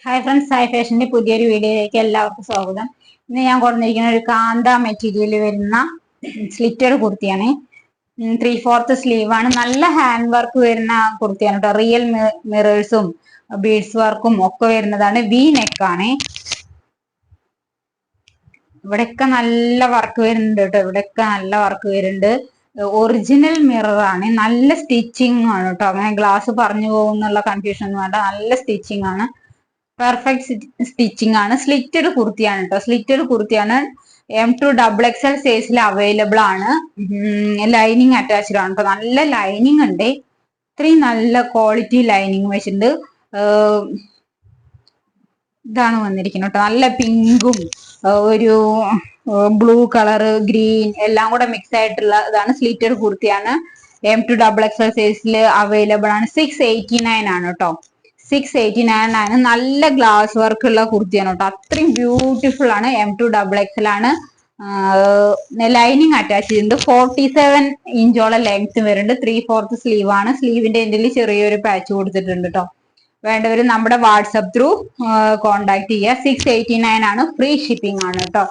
Hi friends, Sai ഫാഷന്റെ പുതിയൊരു വീഡിയോയിലേക്ക് എല്ലാവർക്കും സ്വാഗതം. ഇന്ന് ഞാൻ കൊണ്ടുവന്നിരിക്കുന്ന ഒരു കാന്ത മെറ്റീരിയൽ വരുന്ന സ്ലിറ്റഡ് കുർത്തിയാണ്. 3/4 സ്ലീവ് ആണ്. നല്ല ഹാൻഡ് വർക്ക് വരുന്ന കുർത്തിയാണ് കേട്ടോ. റിയൽ മിറേഴ്സും ബീഡ്സ് വർക്കും ഒക്കെ വരുന്നതാണ്. വി നെക്ക് ആണ്. ഇവിടെയൊക്കെ നല്ല വർക്ക് വരുന്നുണ്ട് കേട്ടോ. ഇവിടെയൊക്കെ നല്ല വർക്ക് വരുന്നുണ്ട്. ഒറിജിനൽ മിറർ ആണ്. നല്ല സ്റ്റിച്ചിങ് ആണ് കേട്ടോ. അങ്ങനെ ഗ്ലാസ് പറഞ്ഞു പോകുന്നുള്ള കൺഫ്യൂഷൻ ഒന്നും വേണ്ട. നല്ല സ്റ്റിച്ചിങ് ആണ്. പെർഫെക്റ്റ് സ്റ്റിച്ചിങ് ആണ്. സ്ലിറ്റഡ് കുർത്തിയാണ് കേട്ടോ. സ്ലിറ്റഡ് കുർത്തിയാണ്. M2XXL സൈസിൽ അവൈലബിൾ ആണ്. ലൈനിങ് അറ്റാച്ച്ഡ് ആണ് കേട്ടോ. നല്ല ലൈനിങ് ഉണ്ട്. ഇത്രയും നല്ല ക്വാളിറ്റി ലൈനിങ് വെച്ചിട്ടുണ്ട്. ഇതാണ് വന്നിരിക്കുന്നത് കേട്ടോ. നല്ല പിങ്കും ഒരു ബ്ലൂ കളർ, ഗ്രീൻ എല്ലാം കൂടെ മിക്സ് ആയിട്ടുള്ള ഇതാണ്. സ്ലിറ്റഡ് കുർത്തിയാണ്. M2XXL സൈസിൽ അവൈലബിൾ ആണ്. 689 ആണ് കേട്ടോ. 689 ആണ്. നല്ല ഗ്ലാസ് വർക്ക് ഉള്ള കുർത്തിയാണ് കേട്ടോ. അത്രയും ബ്യൂട്ടിഫുൾ ആണ്. M2XXL ആണ്. ലൈനിങ് അറ്റാച്ച് ചെയ്തിട്ടുണ്ട്. 47 ഇഞ്ചോളം ലെങ്ത് വരുന്നുണ്ട്. 3/4 സ്ലീവ് ആണ്. സ്ലീവിന്റെ എൻഡിൽ ചെറിയൊരു പാച്ച് കൊടുത്തിട്ടുണ്ട് കേട്ടോ. വേണ്ടവർ നമ്മുടെ വാട്സപ്പ് ത്രൂ കോണ്ടാക്ട് ചെയ്യുക. 689 ആണ്. ഫ്രീ ഷിപ്പിംഗ് ആണ് കേട്ടോ.